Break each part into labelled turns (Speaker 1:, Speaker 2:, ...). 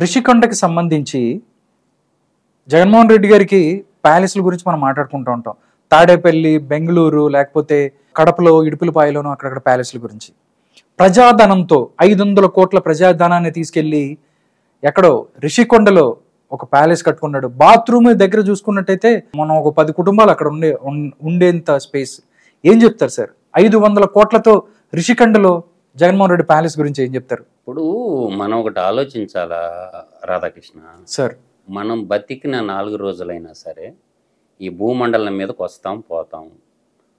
Speaker 1: రిషికొండకి సంబంధించి జగన్మోహన్ రెడ్డి గారికి ప్యాలెస్ల గురించి మనం మాట్లాడుకుంటూ ఉంటాం. తాడేపల్లి, బెంగళూరు, లేకపోతే కడపలో, ఇడుపులపాయలోనూ అక్కడక్కడ ప్యాలెస్ల గురించి. ప్రజాధనంతో 500 కోట్ల ప్రజాధనాన్ని తీసుకెళ్లి ఎక్కడో రిషికొండలో ఒక ప్యాలెస్ కట్టుకున్నాడు. బాత్రూమ్ దగ్గర చూసుకున్నట్టయితే మనం ఒక 10 కుటుంబాలు అక్కడ ఉండేంత స్పేస్. ఏం చెప్తారు సార్ 500 కోట్లతో రిషికొండలో జగన్మోహన్ రెడ్డి ప్యాలెస్ గురించి ఏం చెప్తారు?
Speaker 2: ఇప్పుడు మనం ఒకటి ఆలోచించాలా రాధాకృష్ణ
Speaker 1: సార్,
Speaker 2: మనం బతికిన 4 రోజులైనా సరే ఈ భూమండలం మీదకి వస్తాం పోతాం.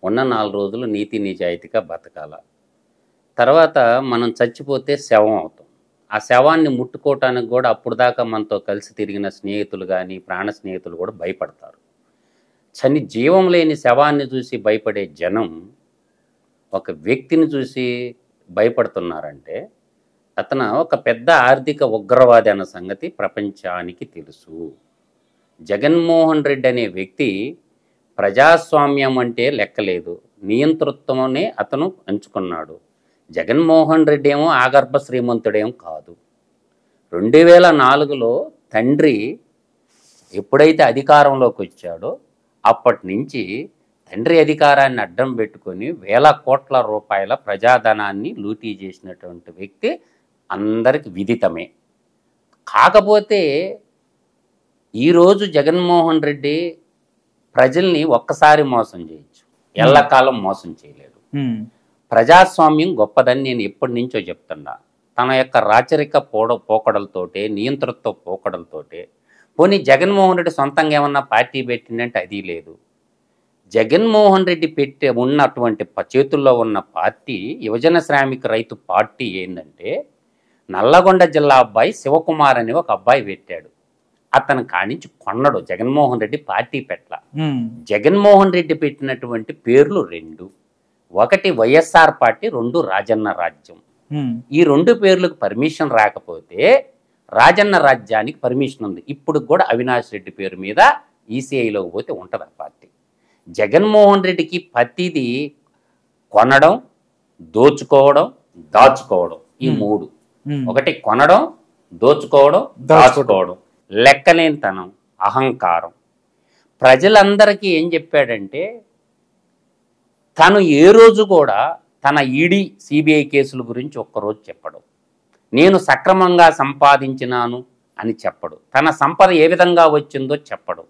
Speaker 2: ఉన్న 4 రోజులు నీతి నిజాయితీగా బతకాల. తర్వాత మనం చచ్చిపోతే శవం అవుతాం. ఆ శవాన్ని ముట్టుకోవటానికి కూడా అప్పుడు దాకా మనతో కలిసి తిరిగిన స్నేహితులు కానీ ప్రాణ స్నేహితులు కూడా భయపడతారు. జీవం లేని శవాన్ని చూసి భయపడే జనం ఒక వ్యక్తిని చూసి భయపడుతున్నారంటే అతను ఒక పెద్ద ఆర్థిక ఉగ్రవాది అన్న సంగతి ప్రపంచానికి తెలుసు. జగన్మోహన్ రెడ్డి అనే వ్యక్తి ప్రజాస్వామ్యం అంటే లెక్కలేదు, నియంతృత్వమే అతను ఎంచుకున్నాడు. జగన్మోహన్ రెడ్డి ఏమో ఆగర్భ శ్రీమంతుడేం కాదు. 2004లో తండ్రి ఎప్పుడైతే అధికారంలోకి వచ్చాడో అప్పటి నుంచి తండ్రి అధికారాన్ని అడ్డం పెట్టుకొని వేల కోట్ల రూపాయల ప్రజాధనాన్ని లూటీ చేసినటువంటి వ్యక్తి అందరికి విదితమే. కాకపోతే ఈరోజు జగన్మోహన్ రెడ్డి ప్రజల్ని ఒక్కసారి మోసం చేయొచ్చు, ఎల్లకాలం మోసం చేయలేడు. ప్రజాస్వామ్యం గొప్పదని నేను ఎప్పటి నుంచో చెప్తున్నా. తన యొక్క రాచరిక పోకడలతోటే, నియంతృత్వ పోకడలతోటే. పోనీ జగన్మోహన్ రెడ్డి సొంతంగా ఏమన్నా పార్టీ పెట్టిందంటే అది లేదు. జగన్మోహన్ రెడ్డి ఉన్నటువంటి చేతుల్లో ఉన్న పార్టీ యువజన శ్రామిక రైతు పార్టీ ఏంటంటే నల్లగొండ జిల్లా అబ్బాయి శివకుమార్ అని ఒక అబ్బాయి పెట్టాడు. అతను కానించి కొన్నడు. జగన్మోహన్ రెడ్డి పార్టీ పెట్టల. జగన్మోహన్ రెడ్డి పెట్టినటువంటి పేర్లు 2. ఒకటి వైఎస్ఆర్ పార్టీ, 2 రాజన్న రాజ్యం. ఈ 2 పేర్లకు పర్మిషన్ రాకపోతే రాజన్న రాజ్యానికి పర్మిషన్ ఉంది. ఇప్పుడు కూడా అవినాష్ రెడ్డి పేరు మీద ఈసీఐలోకి పోతే ఉంటుంది ఆ పార్టీ. జగన్మోహన్ రెడ్డికి ప్రతిదీ కొనడం, దోచుకోవడం, దాచుకోవడం, ఈ 3. ఒకటి కొనడం, దోచుకోవడం, దాచుకోవడం, లెక్కలేనితనం, అహంకారం. ప్రజలందరికీ ఏం చెప్పాడంటే తను ఏ రోజు కూడా తన ఈడీ సిబిఐ కేసుల గురించి ఒక్కరోజు చెప్పడు. నేను సక్రమంగా సంపాదించినాను అని చెప్పడు. తన సంపద ఏ విధంగా వచ్చిందో చెప్పడు.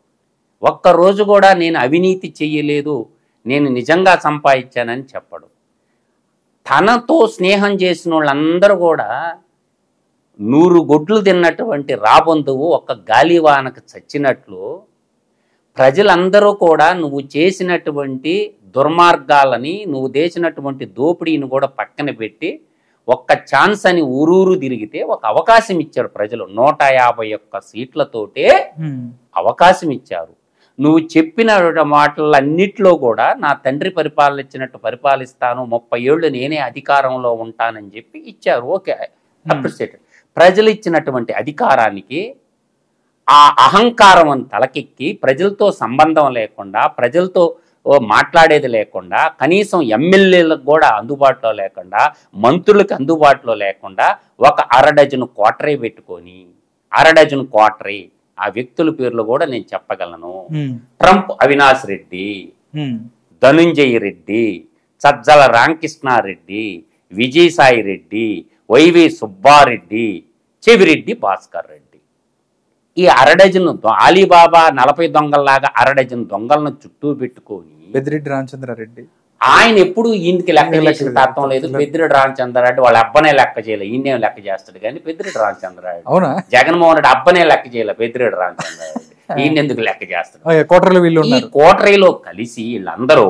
Speaker 2: ఒక్కరోజు కూడా నేను అవినీతి చెయ్యలేదు, నేను నిజంగా సంపాదించానని చెప్పడు. తనతో స్నేహం చేసిన వాళ్ళందరూ కూడా 100 గొడ్లు తిన్నటువంటి రాబంధువు ఒక్క గాలివానకు చచ్చినట్లు ప్రజలందరూ కూడా నువ్వు చేసినటువంటి దుర్మార్గాలని, నువ్వు చేసినటువంటి దోపిడీని కూడా పక్కన పెట్టి ఒక్క ఛాన్స్ అని ఊరూరు తిరిగితే ఒక అవకాశం ఇచ్చారు ప్రజలు. 151 సీట్లతోటే అవకాశం ఇచ్చారు. నువ్వు చెప్పిన మాటలన్నిట్లో కూడా నా తండ్రి పరిపాలించినట్టు పరిపాలిస్తాను, 30 ఏళ్ళు నేనే అధికారంలో ఉంటానని చెప్పి ఇచ్చారు. Okay, appreciated. ప్రజలు ఇచ్చినటువంటి అధికారానికి ఆ అహంకారం అని తలకెక్కి ప్రజలతో సంబంధం లేకుండా, ప్రజలతో మాట్లాడేది లేకుండా, కనీసం ఎమ్మెల్యేలకు కూడా అందుబాటులో లేకుండా, మంత్రులకు అందుబాటులో లేకుండా ఒక 1/2 డజను క్వార్టరీ పెట్టుకొని, 1/2 డజను క్వార్టరీ, ఆ వ్యక్తుల పేర్లు కూడా నేను చెప్పగలను. Trump Avinash Reddy, Dhanunjaya Reddy, Sajjala Ramakrishna Reddy, Vijayasai Reddy, YV Subba Reddy, Chevireddy Bhaskar Reddy. ఈ 1/2 డజను అలీబాబా 40 దొంగల్లాగా 1/2 డజను దొంగలను చుట్టూ పెట్టుకొని
Speaker 1: పెద్దిరెడ్డి రామచంద్రారెడ్డి
Speaker 2: ఆయన ఎప్పుడు ఈయనకి లెక్క చేసిన తత్వం లేదు. పెద్దిరెడ్డి రామచంద్రారెడ్డి వాళ్ళ అబ్బనే లెక్క చేయలేదు, ఈయన లెక్క చేస్తాడు కానీ పెద్దిరెడ్డి రామచంద్రారెడ్డి.
Speaker 1: అవునా?
Speaker 2: జగన్మోహన్ రెడ్డి అబ్బనే లెక్క చేయలేదు, పెద్దిరెడ్డి రామచంద్రారెడ్డి ఈయన ఎందుకు లెక్క చేస్తాడు?
Speaker 1: ఈ
Speaker 2: కోటరీలో కలిసి వీళ్ళందరూ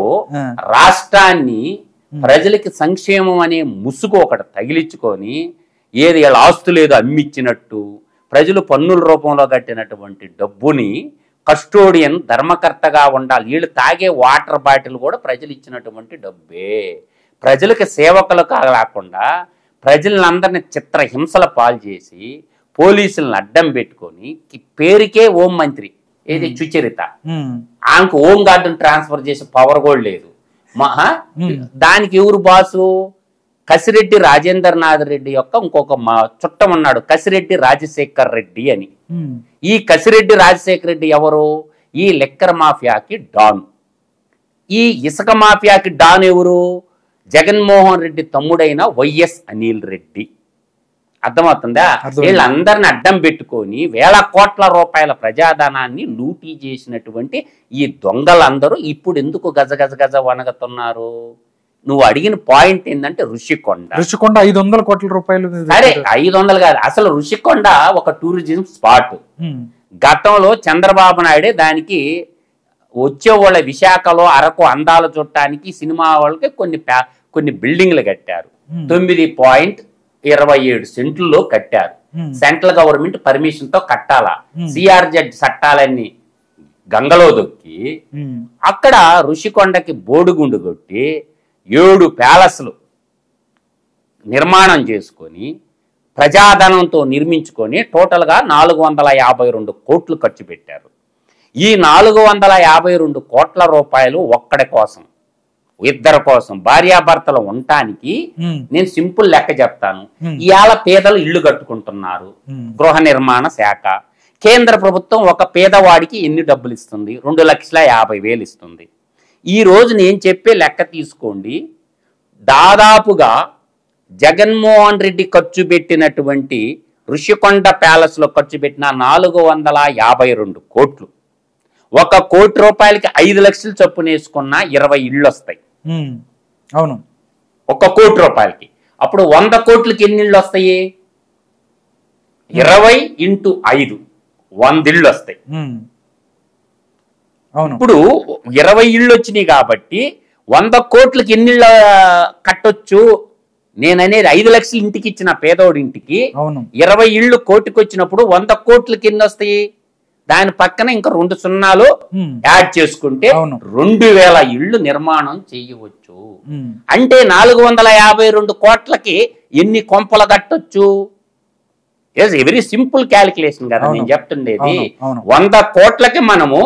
Speaker 2: రాష్ట్రాన్ని ప్రజలకి సంక్షేమం అనే ముసుగు ఒకటి తగిలించుకొని ఏది వీళ్ళ ఆస్తులు ఏదో అమ్మిచ్చినట్టు, ప్రజలు పన్నుల రూపంలో కట్టినటువంటి డబ్బుని కస్టోడియన్ ధర్మకర్తగా ఉండాలి. వీళ్ళు తాగే వాటర్ బాటిల్ కూడా ప్రజలు ఇచ్చినటువంటి డబ్బే. ప్రజలకు సేవకులకు కాకుండా ప్రజలందరినీ చిత్రహింసల పాలు చేసి పోలీసులను అడ్డం పెట్టుకొని పేరుకే హోం మంత్రి ఏది సుచరిత, ఆమెకు హోం గార్డును ట్రాన్స్ఫర్ చేసే పవర్ కూడా లేదు. దానికి ఎవరు బాసు? కసిరెడ్డి రాజేంద్రనాథ్ రెడ్డి యొక్క ఇంకొక చుట్టం ఉన్నాడు, కసిరెడ్డి రాజశేఖర్ రెడ్డి అని. ఈ కసిరెడ్డి రాజశేఖర్ రెడ్డి ఎవరు? ఈ లిక్కర్ మాఫియాకి డాన్. ఈ ఇసుక మాఫియాకి డాన్ ఎవరు? జగన్మోహన్ రెడ్డి తమ్ముడైన వైఎస్ అనిల్ రెడ్డి. అర్థమవుతుందా? వీళ్ళందరిని అడ్డం పెట్టుకొని వేల కోట్ల రూపాయల ప్రజాధనాన్ని లూటీ చేసినటువంటి ఈ దొంగలందరూ ఇప్పుడు ఎందుకు గజ గజ గజ వనగతున్నారు? నువ్వు అడిగిన పాయింట్ ఏంటంటే ఋషికొండ
Speaker 1: 500 కోట్ల రూపాయలు.
Speaker 2: సరే 500 కాదు, అసలు ఋషికొండ ఒక టూరిజం స్పాట్. గతంలో చంద్రబాబు నాయుడే దానికి వచ్చే వాళ్ళ విశాఖలో అరకు అందాలు చూడటానికి సినిమా వాళ్ళకి కొన్ని బిల్డింగ్లు కట్టారు. 9.27 సెంట్లలో కట్టారు. సెంట్రల్ గవర్నమెంట్ పర్మిషన్ తో కట్టాలా. సిఆర్జెడ్ చట్టాలన్నీ గంగలో దొక్కి అక్కడ ఋషికొండకి బోడుగుండు కొట్టి 7 ప్యాలెస్లు నిర్మాణం చేసుకొని ప్రజాధనంతో నిర్మించుకొని టోటల్గా 452 కోట్లు ఖర్చు పెట్టారు. ఈ 452 కోట్ల రూపాయలు ఒక్కడి కోసం, ఇద్దరి కోసం, భార్యాభర్తలు ఉండటానికి నేను సింపుల్ లెక్క చెప్తాను. ఇవాళ పేదలు ఇళ్లు కట్టుకుంటున్నారు. గృహ నిర్మాణ శాఖ కేంద్ర ప్రభుత్వం ఒక పేదవాడికి ఎన్ని డబ్బులు ఇస్తుంది? 2,50,000 ఇస్తుంది. ఈ రోజు నేను చెప్పే లెక్క తీసుకోండి, దాదాపుగా జగన్మోహన్ రెడ్డి ఖర్చు పెట్టినటువంటి ఋషికొండ ప్యాలెస్ లో ఖర్చు పెట్టిన 452 కోట్లు. 1 కోటి రూపాయలకి 5 లక్షలు చొప్పున వేసుకున్న 20 ఇళ్ళు వస్తాయి.
Speaker 1: అవును,
Speaker 2: 1 కోటి రూపాయలకి. అప్పుడు 100 కోట్లకి ఎన్ని ఇళ్ళు వస్తాయి? 20 × 5 100 ఇళ్ళు వస్తాయి. ఇప్పుడు 20 ఇళ్ళు వచ్చినాయి కాబట్టి 100 కోట్లకి ఎన్ని ఇళ్ళు కట్టొచ్చు? నేననేది 5 లక్షలు ఇంటికి ఇచ్చిన పేదోడి ఇంటికి 20 ఇళ్ళు కోటికి వచ్చినప్పుడు 100 కోట్లకి ఎన్ని వస్తాయి? దాని పక్కన ఇంకా 2 సున్నాలు యాడ్ చేసుకుంటే 2000 ఇళ్ళు నిర్మాణం చేయవచ్చు. అంటే 452 కోట్లకి ఎన్ని కొంపలు కట్టొచ్చు? వెరీ సింపుల్ క్యాలిక్యులేషన్ కదా నేను చెప్తుండేది. 100 కోట్లకి మనము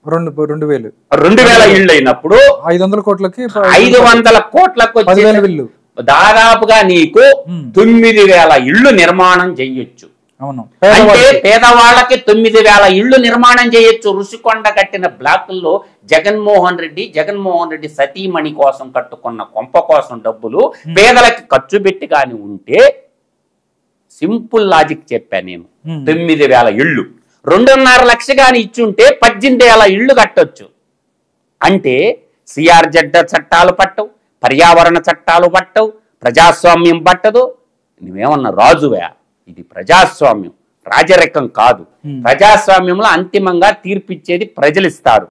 Speaker 2: 2000 ఇళ్ళు అయినప్పుడు
Speaker 1: 500 కోట్లకి
Speaker 2: 500 కోట్లకు దాదాపుగా నీకు 9000 ఇళ్ళు నిర్మాణం చెయ్యొచ్చు. అంటే పేదవాళ్ళకి 9000 ఇళ్ళు నిర్మాణం చేయొచ్చు. ఋషికొండ కట్టిన బ్లాకుల్లో జగన్మోహన్ రెడ్డి సతీమణి కోసం కట్టుకున్న కొంప కోసం డబ్బులు పేదలకి ఖర్చు పెట్టి కానీ ఉంటే, సింపుల్ లాజిక్ చెప్పా నేను, 9000 ఇళ్ళు 2.5 లక్ష గాని ఇచ్చుంటే 18,000 ఇళ్ళు కట్టొచ్చు. అంటే సిఆర్జెడ్ చట్టాలు పట్టవు, పర్యావరణ చట్టాలు పట్టవు, ప్రజాస్వామ్యం పట్టదు. నువ్వేమన్నా రాజువే? ఇది ప్రజాస్వామ్యం, రాజరికం కాదు. ప్రజాస్వామ్యంలో అంతిమంగా తీర్పిచ్చేది ప్రజలు ఇస్తారు.